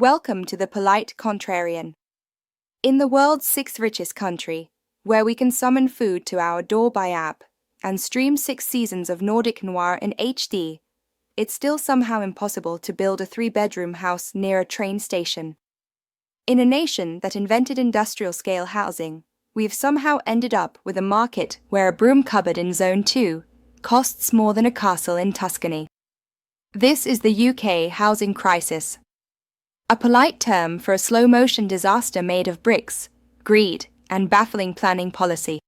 Welcome to the Polite Contrarian. In the world's sixth richest country, where we can summon food to our door by app and stream 6 seasons of Nordic noir in HD, it's still somehow impossible to build a 3-bedroom house near a train station. In a nation that invented industrial-scale housing, we've somehow ended up with a market where a broom cupboard in Zone 2 costs more than a castle in Tuscany. This is the UK housing crisis. A polite term for a slow-motion disaster made of bricks, greed, and baffling planning policy.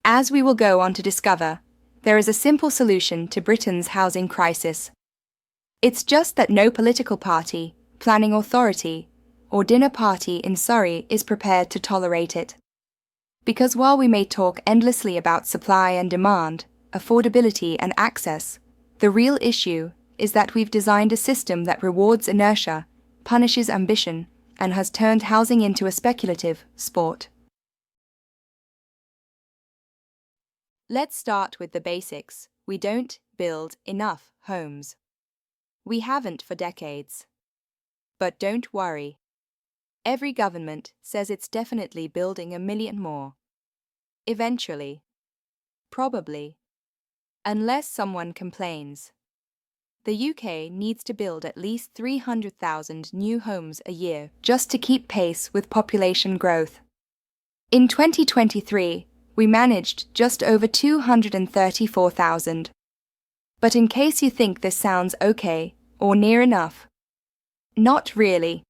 As we will go on to discover, there is a simple solution to Britain's housing crisis. It's just that no political party, planning authority, or dinner party in Surrey is prepared to tolerate it. Because while we may talk endlessly about supply and demand, affordability and access, the real issue is that we've designed a system that rewards inertia, punishes ambition, and has turned housing into a speculative sport. Let's start with the basics. We don't build enough homes. We haven't for decades. But don't worry. Every government says it's definitely building 1 million more. Eventually. Probably. Unless someone complains. The UK needs to build at least 300,000 new homes a year just to keep pace with population growth. In 2023, we managed just over 234,000. But in case you think this sounds okay or near enough, not really.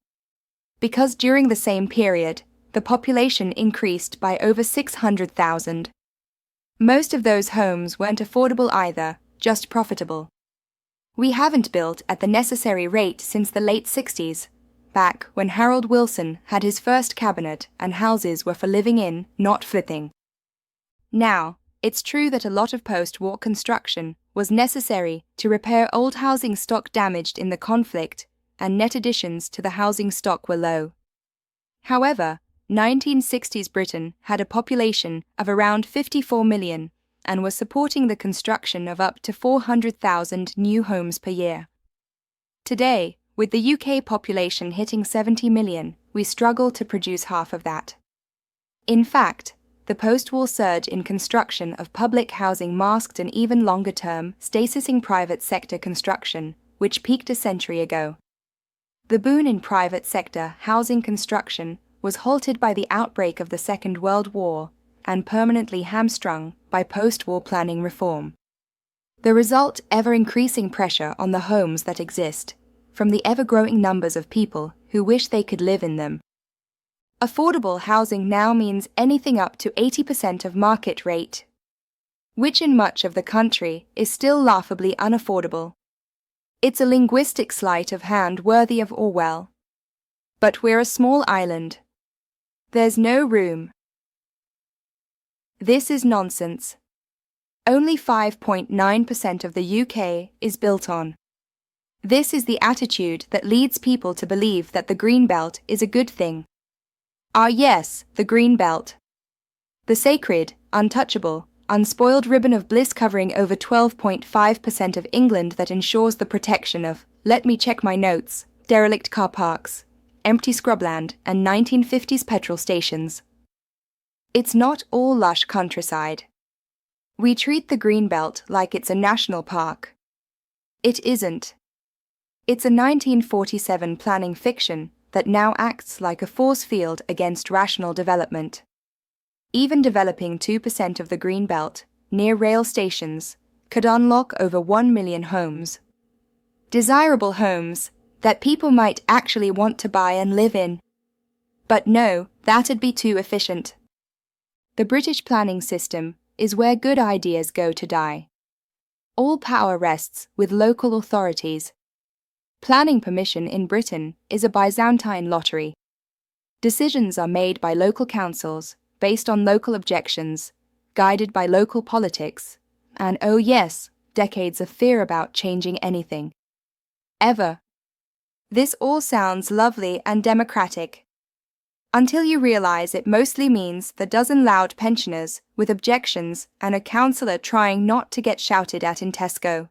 Because during the same period, the population increased by over 600,000. Most of those homes weren't affordable either, just profitable. We haven't built at the necessary rate since the late 60s, back when Harold Wilson had his first cabinet and houses were for living in, not flipping. Now, it's true that a lot of post-war construction was necessary to repair old housing stock damaged in the conflict, and net additions to the housing stock were low. However, 1960s Britain had a population of around 54 million, and was supporting the construction of up to 400,000 new homes per year. Today, with the UK population hitting 70 million, we struggle to produce half of that. In fact, the post-war surge in construction of public housing masked an even longer-term stasis in private sector construction, which peaked a century ago. The boom in private sector housing construction was halted by the outbreak of the Second World War and permanently hamstrung by post-war planning reform. The result, ever-increasing pressure on the homes that exist, from the ever-growing numbers of people who wish they could live in them. Affordable housing now means anything up to 80% of market rate, which in much of the country is still laughably unaffordable. It's a linguistic sleight of hand worthy of Orwell. But we're a small island. There's no room. This is nonsense. Only 5.9% of the UK is built on. This is the attitude that leads people to believe that the Green Belt is a good thing. Ah yes, the Green Belt. The sacred, untouchable, unspoiled ribbon of bliss covering over 12.5% of England that ensures the protection of, let me check my notes, derelict car parks, empty scrubland, and 1950s petrol stations. It's not all lush countryside. We treat the Greenbelt like it's a national park. It isn't. It's a 1947 planning fiction that now acts like a force field against rational development. Even developing 2% of the Greenbelt, near rail stations, could unlock over 1 million homes. Desirable homes that people might actually want to buy and live in. But no, that'd be too efficient. The British planning system is where good ideas go to die. All power rests with local authorities. Planning permission in Britain is a Byzantine lottery. Decisions are made by local councils, based on local objections, guided by local politics, and oh yes, decades of fear about changing anything. Ever. This all sounds lovely and democratic. Until you realize it mostly means the dozen loud pensioners with objections and a councillor trying not to get shouted at in Tesco.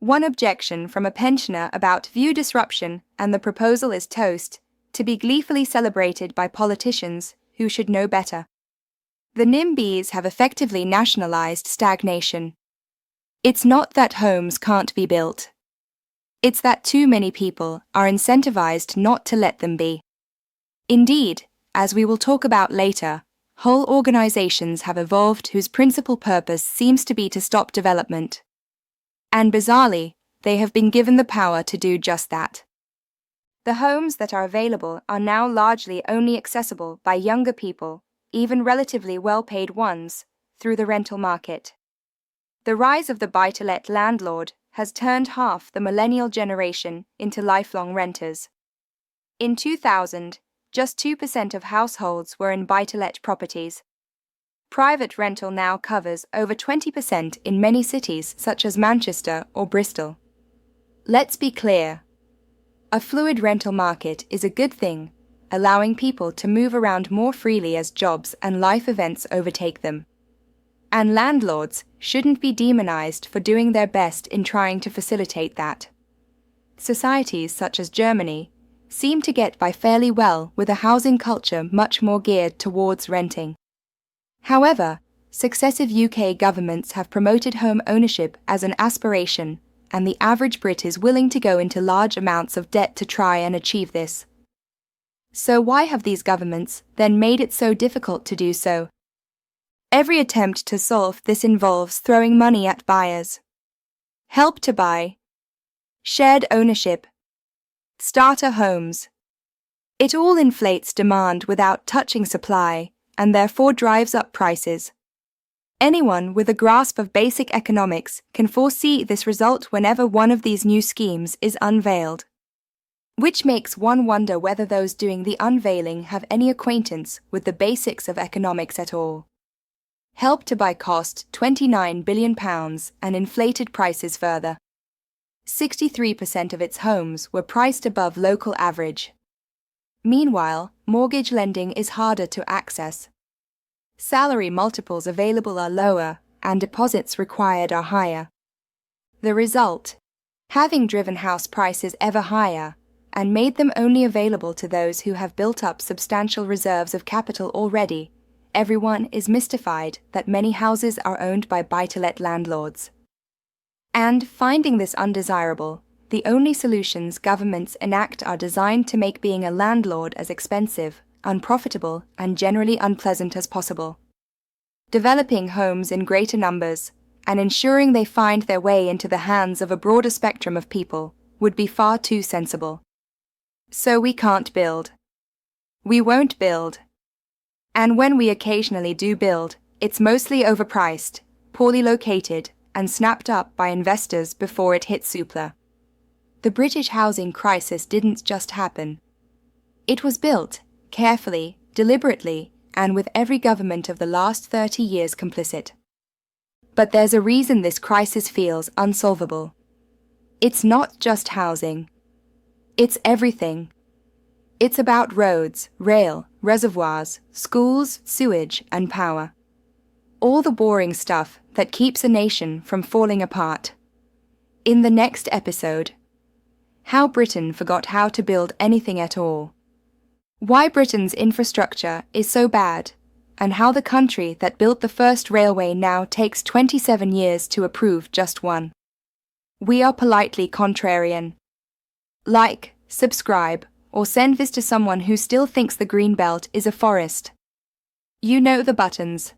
One objection from a pensioner about view disruption, and the proposal is toast, to be gleefully celebrated by politicians who should know better. The NIMBYs have effectively nationalized stagnation. It's not that homes can't be built. It's that too many people are incentivized not to let them be. Indeed, as we will talk about later, whole organizations have evolved whose principal purpose seems to be to stop development. And bizarrely, they have been given the power to do just that. The homes that are available are now largely only accessible by younger people, even relatively well-paid ones, through the rental market. The rise of the buy-to-let landlord has turned half the millennial generation into lifelong renters. In 2000, just 2% of households were in buy-to-let properties. Private rental now covers over 20% in many cities such as Manchester or Bristol. Let's be clear. A fluid rental market is a good thing, allowing people to move around more freely as jobs and life events overtake them. And landlords shouldn't be demonized for doing their best in trying to facilitate that. Societies such as Germany seem to get by fairly well with a housing culture much more geared towards renting. However, successive UK governments have promoted home ownership as an aspiration, and the average Brit is willing to go into large amounts of debt to try and achieve this. So why have these governments then made it so difficult to do so? Every attempt to solve this involves throwing money at buyers. Help to buy, shared ownership, starter homes. It all inflates demand without touching supply, and therefore drives up prices. Anyone with a grasp of basic economics can foresee this result whenever one of these new schemes is unveiled. Which makes one wonder whether those doing the unveiling have any acquaintance with the basics of economics at all. Help to Buy cost £29 billion and inflated prices further. 63% of its homes were priced above local average. Meanwhile, mortgage lending is harder to access. Salary multiples available are lower, and deposits required are higher. The result? Having driven house prices ever higher, and made them only available to those who have built up substantial reserves of capital already, everyone is mystified that many houses are owned by buy-to-let landlords. And, finding this undesirable, the only solutions governments enact are designed to make being a landlord as expensive, unprofitable, and generally unpleasant as possible. Developing homes in greater numbers, and ensuring they find their way into the hands of a broader spectrum of people, would be far too sensible. So we can't build. We won't build. And when we occasionally do build, it's mostly overpriced, poorly located, and snapped up by investors before it hit Supla. The British housing crisis didn't just happen. It was built, carefully, deliberately, and with every government of the last 30 years complicit. But there's a reason this crisis feels unsolvable. It's not just housing. It's everything. It's about roads, rail, reservoirs, schools, sewage, and power. All the boring stuff that keeps a nation from falling apart. In the next episode, how Britain forgot how to build anything at all. Why Britain's infrastructure is so bad, and how the country that built the first railway now takes 27 years to approve just one. We are Politely Contrarian. Like, subscribe, or send this to someone who still thinks the Green Belt is a forest. You know the buttons.